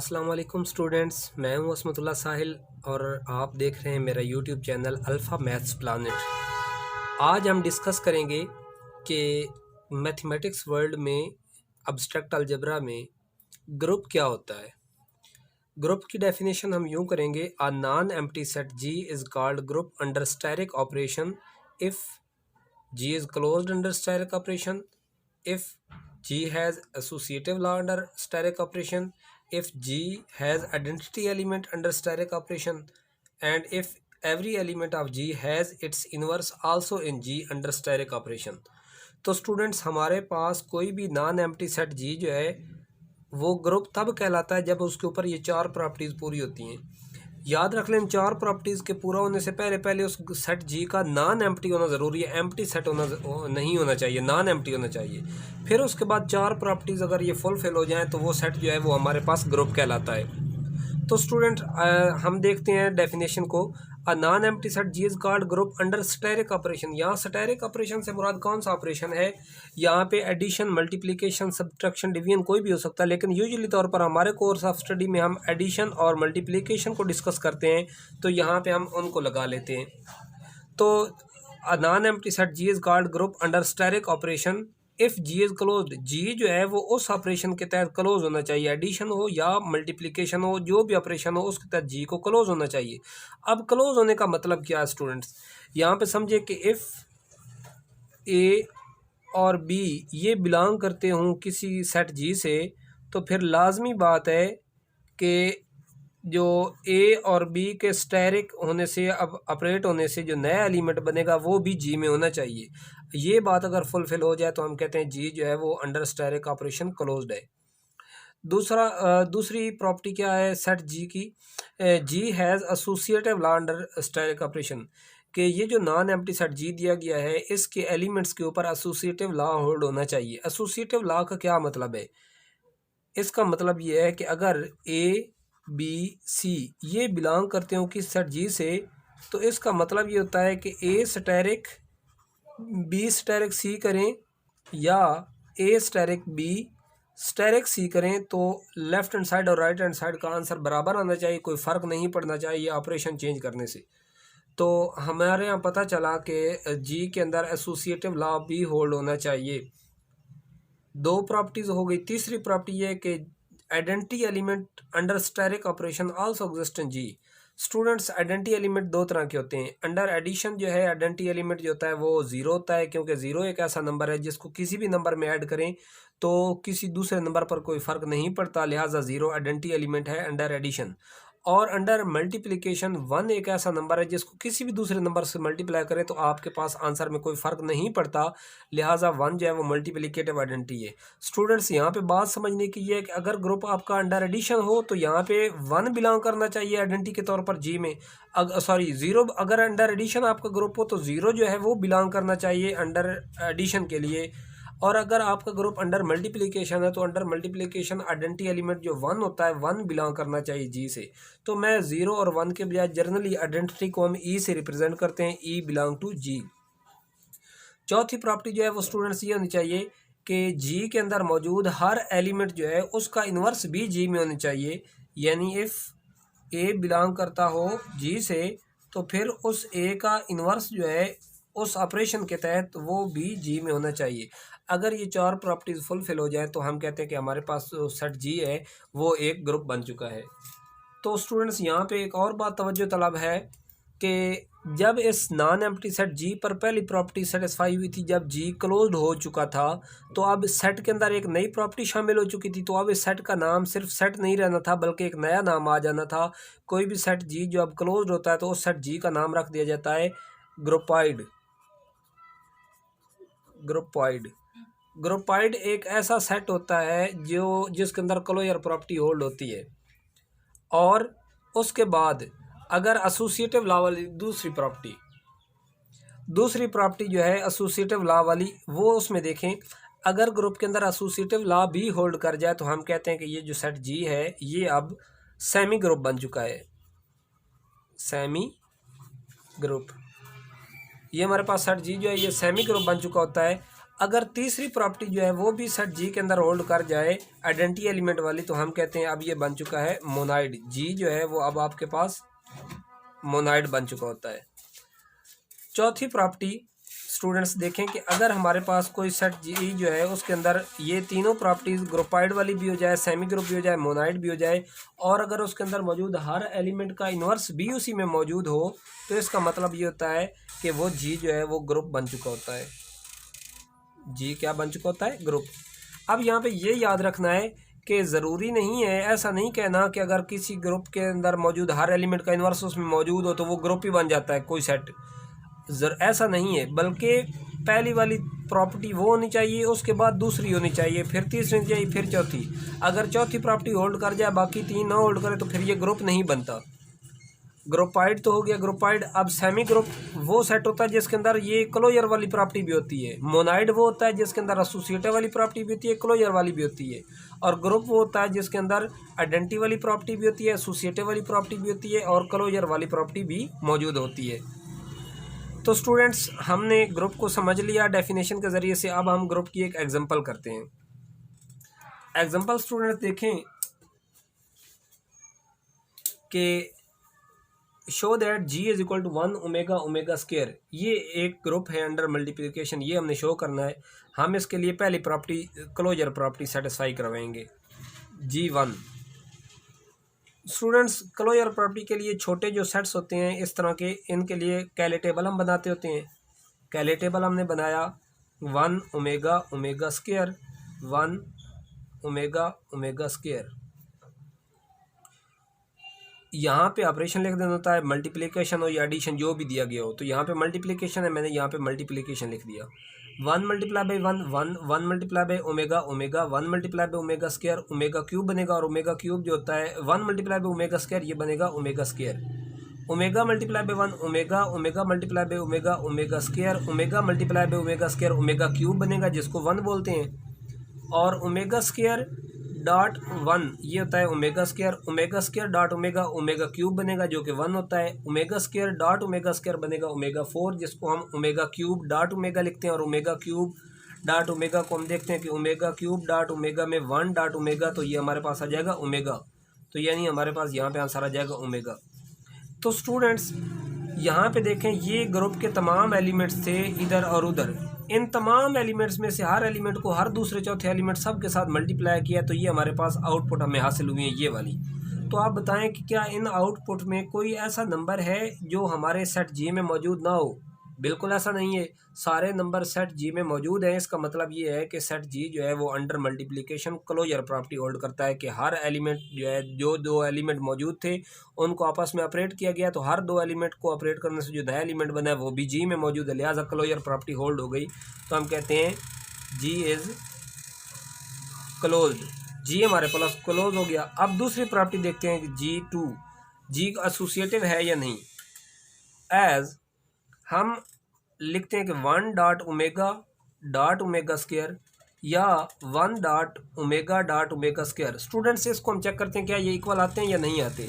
अस्सलाम वालेकुम स्टूडेंट्स, मैं हूं असमतुल्लाह साहिल और आप देख रहे हैं मेरा YouTube channel alpha maths planet. आज हम डिस्कस करेंगे कि मैथमेटिक्स वर्ल्ड में अब्स्ट्रैक्ट अलजेब्रा में ग्रुप क्या होता है। ग्रुप की डेफिनेशन हम यूं करेंगे, a non empty set G is called group under static operation if G is closed under static operation, if G has associative law under steric operation, if G has identity element under steric operation, and if every element of G has its inverse also in G under steric operation। तो students, हमारे पास कोई भी non empty set G जो है वो group तब कहलाता है जब उसके ऊपर ये चार प्रॉपर्टीज़ पूरी होती हैं। याद रख लें, इन चार प्रॉपर्टीज़ के पूरा होने से पहले उस सेट जी का नॉन एम्प्टी होना ज़रूरी है, एम्प्टी सेट नहीं होना चाहिए, नॉन एम्प्टी होना चाहिए। फिर उसके बाद चार प्रॉपर्टीज़ अगर ये फुलफिल हो जाएं तो वो सेट जो है वो हमारे पास ग्रुप कहलाता है। तो स्टूडेंट, हम देखते हैं डेफिनेशन को। A non empty set G is called group under asterisk operation. यहाँ स्टेरिक ऑपरेशन से मुराद कौन सा ऑपरेशन है? यहाँ पे एडिशन, मल्टीप्लिकेशन, सब्ट्रैक्शन, डिवीजन कोई भी हो सकता है, लेकिन यूजुअली तौर पर हमारे कोर्स ऑफ स्टडी में हम एडिशन और मल्टीप्लिकेशन को डिस्कस करते हैं, तो यहाँ पे हम उनको लगा लेते हैं। तो a non empty set G is called group under asterisk operation if G is closed. G जो है वो उस ऑपरेशन के तहत क्लोज होना चाहिए, एडिशन हो या मल्टीप्लिकेशन हो, जो भी ऑपरेशन हो उसके तहत जी को क्लोज होना चाहिए। अब क्लोज होने का मतलब क्या है स्टूडेंट्स? यहाँ पे समझे कि इफ़ ए और बी ये बिलोंग करते हों किसी सेट जी से, तो फिर लाजमी बात है कि जो ए और बी के स्टेरिक होने से, अब ऑपरेट होने से जो नया एलिमेंट बनेगा वो भी जी में होना चाहिए। ये बात अगर फुलफिल हो जाए तो हम कहते हैं जी जो है वो अंडर स्टेरिक ऑपरेशन क्लोज्ड है। दूसरी प्रॉपर्टी क्या है सेट जी की? G has associative law under asterisk operation, कि ये जो नॉन एम्प्टी सेट जी दिया गया है इसके एलिमेंट्स के ऊपर एसोसिएटिव लॉ होल्ड होना चाहिए। एसोसिएटिव लॉ का क्या मतलब है? इसका मतलब ये है कि अगर ए बी सी ये बिलोंग करते हो किस सेट जी से, तो इसका मतलब ये होता है कि ए स्टेरिक बी स्टेरिक सी करें या ए स्टेरिक बी स्टेरिक सी करें, तो लेफ्ट हैंड साइड और राइट हैंड साइड का आंसर बराबर आना चाहिए, कोई फ़र्क नहीं पड़ना चाहिए ऑपरेशन चेंज करने से। तो हमारे यहाँ पता चला कि जी के अंदर एसोसिएटिव लॉ भी होल्ड होना चाहिए। दो प्रॉपर्टीज़ हो गई। तीसरी प्रॉपर्टी ये है कि identity element under asterisk operation also exist in G. Students, identity element दो तरह के होते हैं। अंडर एडिशन जो है आइडेंटिटी एलिमेंट जो होता है वो ज़ीरो होता है, क्योंकि ज़ीरो एक ऐसा नंबर है जिसको किसी भी नंबर में ऐड करें तो किसी दूसरे नंबर पर कोई फ़र्क नहीं पड़ता, लिहाजा ज़ीरो आइडेंटिटी एलिमेंट है अंडर एडिशन। और अंडर मल्टीप्लिकेशन वन एक ऐसा नंबर है जिसको किसी भी दूसरे नंबर से मल्टीप्लाई करें तो आपके पास आंसर में कोई फ़र्क नहीं पड़ता, लिहाजा वन जो है वो मल्टीप्लिकेटिव आइडेंटिटी है। स्टूडेंट्स, यहाँ पे बात समझने की ये है कि अगर ग्रुप आपका अंडर एडिशन हो तो यहाँ पे वन बिलोंग करना चाहिए आइडेंटिटी के तौर पर जी में। ज़ीरो, अगर अंडर एडिशन आपका ग्रुप हो तो ज़ीरो जो है वो बिलोंग करना चाहिए अंडर एडिशन के लिए। और अगर आपका ग्रुप अंडर मल्टीप्लिकेशन है तो अंडर मल्टीप्लिकेशन आइडेंटिटी एलिमेंट जो वन होता है वन बिलोंग करना चाहिए जी से। तो मैं ज़ीरो और वन के बजाय जनरली आइडेंटिटी को हम ई से रिप्रेजेंट करते हैं, ई बिलोंग टू जी। चौथी प्रॉपर्टी जो है वो स्टूडेंट्स ये होनी चाहिए कि जी के अंदर मौजूद हर एलिमेंट जो है उसका इन्वर्स भी जी में होनी चाहिए। यानी इफ़ ए बिलोंग करता हो जी से तो फिर उस ए का इन्वर्स जो है उस ऑपरेशन के तहत वो भी जी में होना चाहिए। अगर ये चार प्रॉपर्टीज़ फुलफिल हो जाए तो हम कहते हैं कि हमारे पास जो सेट जी है वो एक ग्रुप बन चुका है। तो स्टूडेंट्स, यहाँ पे एक और बात तवज्जो तलब है कि जब इस नॉन एम्प्टी सेट जी पर पहली प्रॉपर्टी सेटिस्फाई हुई थी, जब जी क्लोज्ड हो चुका था, तो अब सेट के अंदर एक नई प्रॉपर्टी शामिल हो चुकी थी। तो अब इस सेट का नाम सिर्फ सेट नहीं रहना था बल्कि एक नया नाम आ जाना था। कोई भी सेट जी जो अब क्लोज्ड होता है तो उस सेट जी का नाम रख दिया जाता है ग्रुपाइड। ग्रुपाइड ग्रुपाइड एक ऐसा सेट होता है जो जिसके अंदर क्लोजर प्रॉपर्टी होल्ड होती है। और उसके बाद अगर एसोसिएटिव लॉ वाली दूसरी प्रॉपर्टी जो है एसोसिएटिव लॉ वाली, वो उसमें देखें, अगर ग्रुप के अंदर एसोसिएटिव लॉ भी होल्ड कर जाए तो हम कहते हैं कि ये जो सेट जी है ये अब सेमी ग्रुप बन चुका है। सेमी ग्रुप, ये हमारे पास सेट जी जो है ये सेमी ग्रुप बन चुका होता है। अगर तीसरी प्रॉपर्टी जो है वो भी सेट जी के अंदर होल्ड कर जाए आइडेंटिटी एलिमेंट वाली, तो हम कहते हैं अब ये बन चुका है मोनाइड। जी जो है वो अब आपके पास मोनाइड बन चुका होता है। चौथी प्रॉपर्टी स्टूडेंट्स देखें कि अगर हमारे पास कोई सेट जी जो है उसके अंदर ये तीनों प्रॉपर्टीज़ ग्रुपाइड वाली भी हो जाए, सेमी ग्रुप भी हो जाए, मोनाइड भी हो जाए, और अगर उसके अंदर मौजूद हर एलिमेंट का इन्वर्स भी उसी में मौजूद हो, तो इसका मतलब ये होता है कि वो जी जो है वो ग्रुप बन चुका होता है। जी क्या बन चुका होता है? ग्रुप। अब यहाँ पे ये याद रखना है कि ज़रूरी नहीं है, ऐसा नहीं कहना कि अगर किसी ग्रुप के अंदर मौजूद हर एलिमेंट का इन्वर्स उसमें मौजूद हो तो वो ग्रुप ही बन जाता है कोई सेट। ऐसा नहीं है, बल्कि पहली वाली प्रॉपर्टी वो होनी चाहिए, उसके बाद दूसरी होनी चाहिए, फिर तीसरी होनी चाहिए, फिर चौथी। अगर चौथी प्रॉपर्टी होल्ड कर जाए बाकी तीन ना होल्ड करे तो फिर ये ग्रुप नहीं बनता। ग्रुपाइड तो हो गया ग्रुपाइड। अब सेमी ग्रुप वो सेट होता है जिसके अंदर ये क्लोजर वाली प्रॉपर्टी भी होती है। मोनाइड वो होता है जिसके अंदर एसोसिएटिव वाली प्रॉपर्टी भी होती है, क्लोजर वाली भी होती है। और ग्रुप वो होता है जिसके अंदर आइडेंटिटी वाली प्रॉपर्टी भी होती है, एसोसिएटिव वाली प्रॉपर्टी भी होती है, और क्लोजर वाली प्रॉपर्टी भी मौजूद होती है। तो स्टूडेंट्स हमने ग्रुप को समझ लिया डेफिनेशन के ज़रिए से। अब हम ग्रुप की एक एग्जांपल करते हैं। एग्जांपल स्टूडेंट्स देखें कि show that G is equal to 1 omega omega square. ये एक ग्रुप है अंडर मल्टीप्लिकेशन, ये हमने शो करना है। हम इसके लिए पहली प्रॉपर्टी क्लोजर प्रॉपर्टी सेटिस्फाई करवाएंगे, G1। स्टूडेंट्स क्लोजर प्रॉपर्टी के लिए छोटे जो सेट्स होते हैं इस तरह के, इनके लिए कैले टेबल हम बनाते होते हैं। कैले टेबल हमने बनाया 1 omega omega square, 1 omega omega square. यहाँ पे ऑपरेशन लिख देना होता है, मल्टीप्लिकेशन हो या एडिशन जो भी दिया गया हो। तो यहाँ पे मल्टीप्लिकेशन है, मैंने यहाँ पे मल्टीप्लिकेशन लिख दिया। 1 multiply by 1 1, 1 multiply by omega omega, 1 multiply by omega square, omega cube बनेगा। और ओमेगा क्यूब जो होता है 1 मल्टीप्लाई बाई ओमेगा स्क्वायर, ये बनेगा omega square. Omega multiply by 1 omega, omega multiply by omega omega square, omega multiply by omega square, omega cube बनेगा जिसको 1 बोलते हैं। और ओमेगा स्क्वायर डॉट 1 ये होता है omega square, omega square dot omega omega cube बनेगा जो कि 1 होता है। Omega square dot omega square बनेगा ओमेगा 4 जिसको हम ओमेगा क्यूब डॉट ओमेगा लिखते हैं। और ओमेगा क्यूब डॉट ओमेगा को हम देखते हैं कि ओमेगा क्यूब डॉट ओमेगा में 1 डॉट ओमेगा, तो ये हमारे पास आ जाएगा ओमेगा। तो यानी हमारे पास यहाँ पे आंसर आ जाएगा ओमेगा। तो स्टूडेंट्स यहाँ पे देखें, ये ग्रुप के तमाम एलिमेंट्स थे इधर और उधर। इन तमाम एलिमेंट्स में से हर एलिमेंट को हर दूसरे चौथे एलिमेंट सब के साथ मल्टीप्लाई किया, तो ये हमारे पास आउटपुट हमें हासिल हुई है ये वाली। तो आप बताएं कि क्या इन आउटपुट में कोई ऐसा नंबर है जो हमारे सेट जी में मौजूद ना हो? बिल्कुल ऐसा नहीं है, सारे नंबर सेट जी में मौजूद हैं। इसका मतलब ये है कि सेट जी जो है वो under multiplication closure property hold करता है कि हर एलिमेंट जो है, जो दो एलिमेंट मौजूद थे उनको आपस में ऑपरेट किया गया, तो हर दो एलिमेंट को ऑपरेट करने से जो नया एलिमेंट बना है वो भी जी में मौजूद है, लिहाजा क्लोजर प्रॉपर्टी होल्ड हो गई। तो हम कहते हैं जी इज़ क्लोज्ड। जी हमारे पास क्लोज हो गया। अब दूसरी प्रॉपर्टी देखते हैं कि G2, जी एसोसिएटिव है या नहीं। एज हम लिखते हैं कि 1 डॉट ओमेगा स्क्वायर या 1 डॉट ओमेगा स्क्वायर। स्टूडेंट्स इसको हम चेक करते हैं क्या ये इक्वल आते हैं या नहीं आते।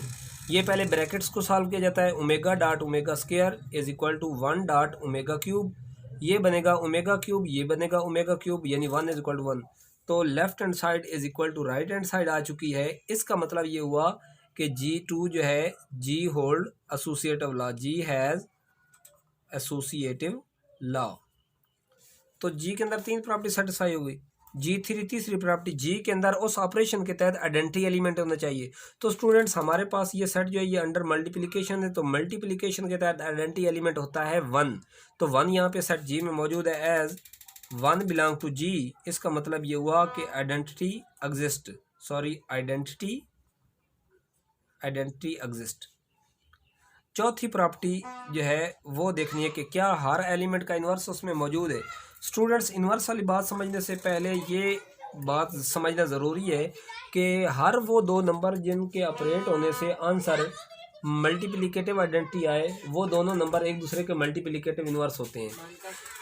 ये पहले ब्रैकेट्स को सॉल्व किया जाता है। Omega dot omega square is equal to 1 dot omega cube, ये बनेगा ओमेगा क्यूब, ये बनेगा ओमेगा क्यूब, यानी 1 इज इक्वल टू 1। तो left hand side is equal to right hand side आ चुकी है। इसका मतलब ये हुआ कि G2 जो है G hold associative law, G has associative law. तो जी के अंदर तीन प्रॉपर्टी सेटिस्फाई हो गई। G3 तीसरी प्रॉपर्टी, जी के अंदर उस ऑपरेशन के तहत आइडेंटिटी एलिमेंट होना चाहिए। तो स्टूडेंट्स हमारे पास ये सेट जो है ये अंडर मल्टीप्लिकेशन है, तो मल्टीप्लिकेशन के तहत आइडेंटिटी एलिमेंट होता है 1। तो 1 यहाँ पे सेट जी में मौजूद है एज 1 बिलोंग टू जी। इसका मतलब ये हुआ कि आइडेंटिटी एग्जिस्ट। चौथी प्रॉपर्टी जो है वो देखनी है कि क्या हर एलिमेंट का इन्वर्स उसमें मौजूद है। स्टूडेंट्स इन्वर्स वाली बात समझने से पहले ये बात समझना ज़रूरी है कि हर वो दो नंबर जिनके ऑपरेट होने से आंसर मल्टीप्लिकेटिव आइडेंटिटी आए, वो दोनों नंबर एक दूसरे के मल्टीप्लिकेटिव इन्वर्स होते हैं।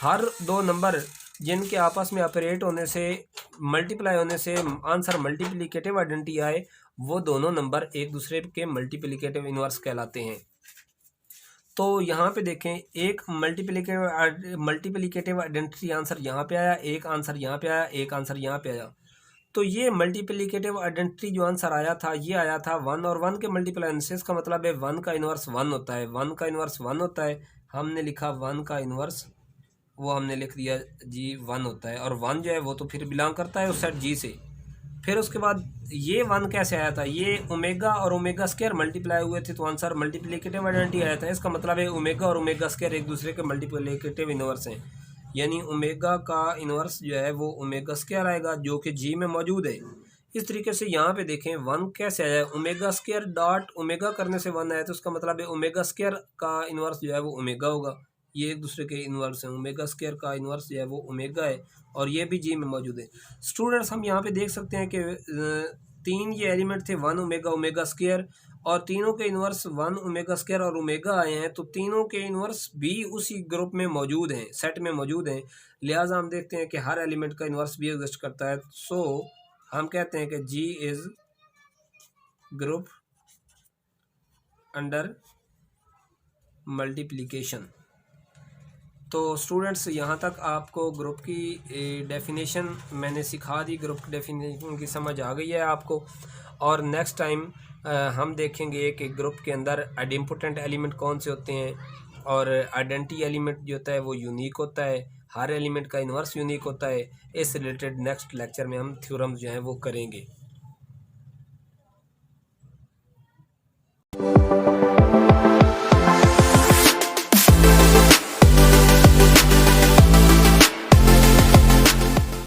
हर दो नंबर जिनके आपस में ऑपरेट होने से, मल्टीप्लाई होने से आंसर मल्टीप्लिकेटिव आइडेंटिटी आए, वो दोनों नंबर एक दूसरे के मल्टीप्लिकेटिव इन्वर्स कहलाते हैं। तो यहाँ पे देखें एक मल्टीप्लिकेटिव आइडेंटिटी आंसर यहाँ पे आया, एक आंसर यहाँ पे आया, एक आंसर यहाँ पे आया। तो ये मल्टीप्लिकेटिव आइडेंटिटी जो आंसर आया था ये आया था 1 और 1 के मल्टीप्लाई से, इसका मतलब है 1 का इन्वर्स 1 होता है, 1 का इन्वर्स 1 होता है। हमने लिखा 1 का इन्वर्स, वो हमने लिख दिया जी 1 होता है, और 1 जो है वो तो फिर बिलोंग करता है उस सेट जी से। फिर उसके बाद ये 1 कैसे आया था, ये ओमेगा और ओमेगा स्क्वायर मल्टीप्लाई हुए थे तो आंसर मल्टीप्लिकेटिव आइडेंटिटी आया था। इसका मतलब है ओमेगा और ओमेगा स्क्वायर एक दूसरे के मल्टीप्लिकेटिव इन्वर्स हैं, यानी ओमेगा का इन्वर्स जो है वो ओमेगा स्क्वायर आएगा जो कि जी में मौजूद है। इस तरीके से यहाँ पे देखें 1 कैसे आया, ओमेगा स्क्वायर डॉट ओमेगा करने से 1 आया, तो उसका मतलब है ओमेगा स्क्वायर का इन्वर्स जो है वो ओमेगा होगा। ये एक दूसरे के इन्वर्स हैं, ओमेगा स्क्वायर का इन्वर्स जो है वो ओमेगा है और ये भी जी में मौजूद है। स्टूडेंट्स हम यहाँ पे देख सकते हैं कि 3 ये एलिमेंट थे, 1 ओमेगा ओमेगा स्क्वायर, और तीनों के इन्वर्स 1 ओमेगा स्क्वायर और ओमेगा आए हैं, तो तीनों के इन्वर्स भी उसी ग्रुप में मौजूद हैं, सेट में मौजूद हैं। लिहाजा हम देखते हैं कि हर एलिमेंट का इन्वर्स भी एग्जिस्ट करता है। सो हम कहते हैं कि जी इज़ ग्रुप अंडर मल्टीप्लिकेशन। तो स्टूडेंट्स यहाँ तक आपको ग्रुप की डेफिनेशन मैंने सिखा दी, ग्रुप की डेफिनेशन की समझ आ गई है आपको। और नेक्स्ट टाइम हम देखेंगे कि ग्रुप के अंदर आइडेम्पोटेंट एलिमेंट कौन से होते हैं, और आइडेंटिटी एलिमेंट जो होता है वो यूनिक होता है, हर एलिमेंट का इन्वर्स यूनिक होता है। इस रिलेटेड नेक्स्ट लेक्चर में हम थ्योरम जो है वो करेंगे।